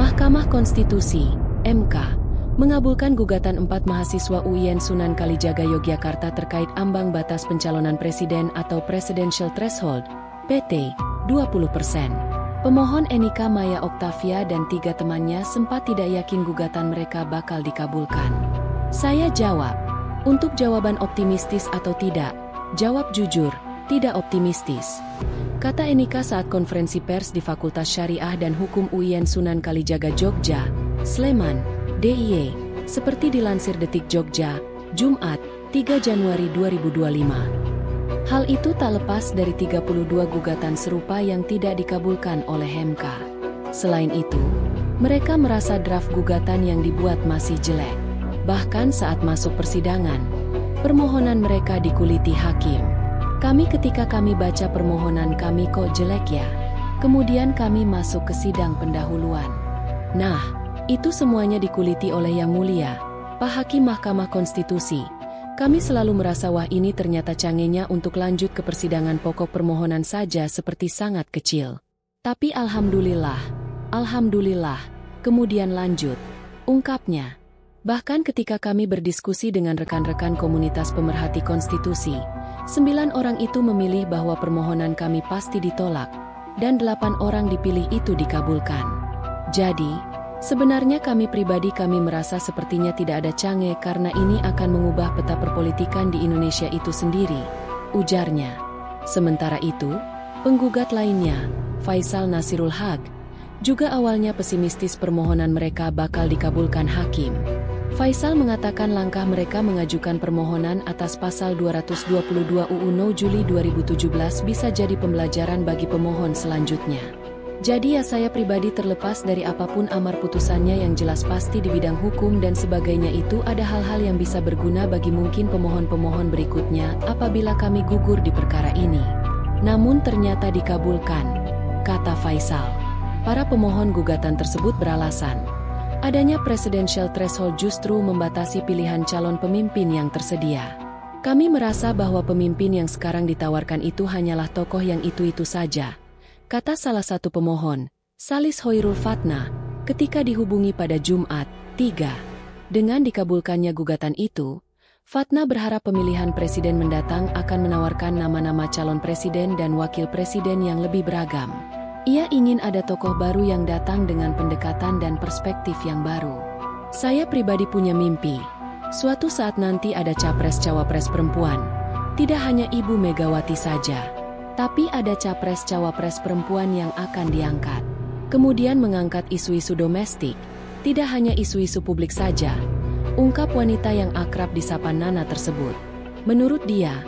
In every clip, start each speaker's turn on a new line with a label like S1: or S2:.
S1: Mahkamah Konstitusi, MK, mengabulkan gugatan 4 mahasiswa UIN Sunan Kalijaga Yogyakarta terkait ambang batas pencalonan presiden atau Presidential Threshold, PT, 20%. Pemohon Enika Maya Oktavia dan 3 temannya sempat tidak yakin gugatan mereka bakal dikabulkan. Saya jawab, untuk jawaban optimistis atau tidak, jawab jujur, tidak optimistis. Kata Enika saat konferensi pers di Fakultas Syariah dan Hukum UIN Sunan Kalijaga Jogja, Sleman, DIY, seperti dilansir Detik Jogja, Jumat, 3 Januari 2025. Hal itu tak lepas dari 32 gugatan serupa yang tidak dikabulkan oleh MK. Selain itu, mereka merasa draft gugatan yang dibuat masih jelek. Bahkan saat masuk persidangan, permohonan mereka dikuliti hakim. Ketika kami baca permohonan kami kok jelek ya. Kemudian kami masuk ke sidang pendahuluan. Nah, itu semuanya dikuliti oleh Yang Mulia, Pak Hakim Mahkamah Konstitusi. Kami selalu merasa wah ini ternyata cangenya untuk lanjut ke persidangan pokok permohonan saja seperti sangat kecil. Tapi alhamdulillah, kemudian lanjut, ungkapnya. Bahkan ketika kami berdiskusi dengan rekan-rekan komunitas pemerhati konstitusi, 9 orang itu memilih bahwa permohonan kami pasti ditolak, dan 8 orang dipilih itu dikabulkan. Jadi, sebenarnya kami pribadi merasa sepertinya tidak ada cange karena ini akan mengubah peta perpolitikan di Indonesia itu sendiri, ujarnya. Sementara itu, penggugat lainnya, Faisal Nasirul Haq, juga awalnya pesimistis permohonan mereka bakal dikabulkan hakim. Faisal mengatakan langkah mereka mengajukan permohonan atas pasal 222 UU No Juli 2017 bisa jadi pembelajaran bagi pemohon selanjutnya. Jadi ya saya pribadi terlepas dari apapun amar putusannya yang jelas pasti di bidang hukum dan sebagainya itu ada hal-hal yang bisa berguna bagi mungkin pemohon-pemohon berikutnya apabila kami gugur di perkara ini. Namun ternyata dikabulkan, kata Faisal. Para pemohon gugatan tersebut beralasan, adanya presidential threshold justru membatasi pilihan calon pemimpin yang tersedia. Kami merasa bahwa pemimpin yang sekarang ditawarkan itu hanyalah tokoh yang itu-itu saja, kata salah satu pemohon, Salis Hoirul Fatna, ketika dihubungi pada Jumat, 3. Dengan dikabulkannya gugatan itu, Fatna berharap pemilihan presiden mendatang akan menawarkan nama-nama calon presiden dan wakil presiden yang lebih beragam. Ia ingin ada tokoh baru yang datang dengan pendekatan dan perspektif yang baru. Saya pribadi punya mimpi, suatu saat nanti ada capres-cawapres perempuan, tidak hanya Ibu Megawati saja. Tapi ada capres-cawapres perempuan yang akan diangkat. Kemudian mengangkat isu-isu domestik, tidak hanya isu-isu publik saja, ungkap wanita yang akrab disapa Nana tersebut. Menurut dia,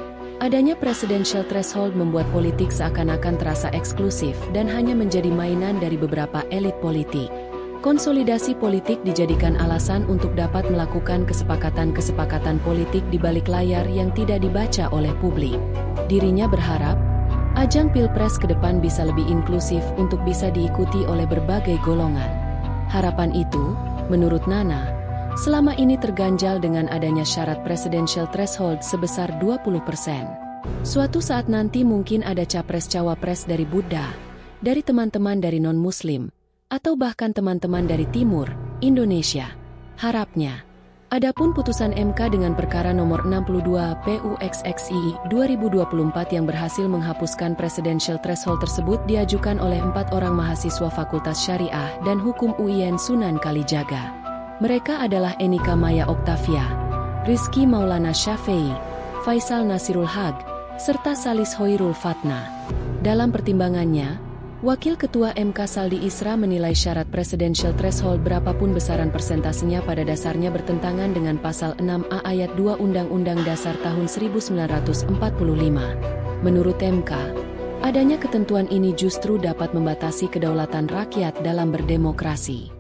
S1: adanya presidential threshold membuat politik seakan-akan terasa eksklusif dan hanya menjadi mainan dari beberapa elit politik. Konsolidasi politik dijadikan alasan untuk dapat melakukan kesepakatan-kesepakatan politik di balik layar yang tidak dibaca oleh publik. Dirinya berharap, ajang Pilpres ke depan bisa lebih inklusif untuk bisa diikuti oleh berbagai golongan. Harapan itu, menurut Nana, selama ini terganjal dengan adanya syarat presidential threshold sebesar 20%. Suatu saat nanti mungkin ada capres-cawapres dari Buddha, dari teman-teman dari non-Muslim, atau bahkan teman-teman dari Timur, Indonesia. Harapnya. Adapun putusan MK dengan perkara nomor 62 PUXXI 2024 yang berhasil menghapuskan presidential threshold tersebut diajukan oleh 4 orang mahasiswa Fakultas Syariah dan Hukum UIN Sunan Kalijaga. Mereka adalah Enika Maya Oktavia, Rizky Maulana Syafei, Faisal Nasirul Haq, serta Salis Hoirul Fatna. Dalam pertimbangannya, Wakil Ketua MK Saldi Isra menilai syarat presidential threshold berapapun besaran persentasenya pada dasarnya bertentangan dengan pasal 6A ayat 2 Undang-Undang Dasar tahun 1945. Menurut MK, adanya ketentuan ini justru dapat membatasi kedaulatan rakyat dalam berdemokrasi.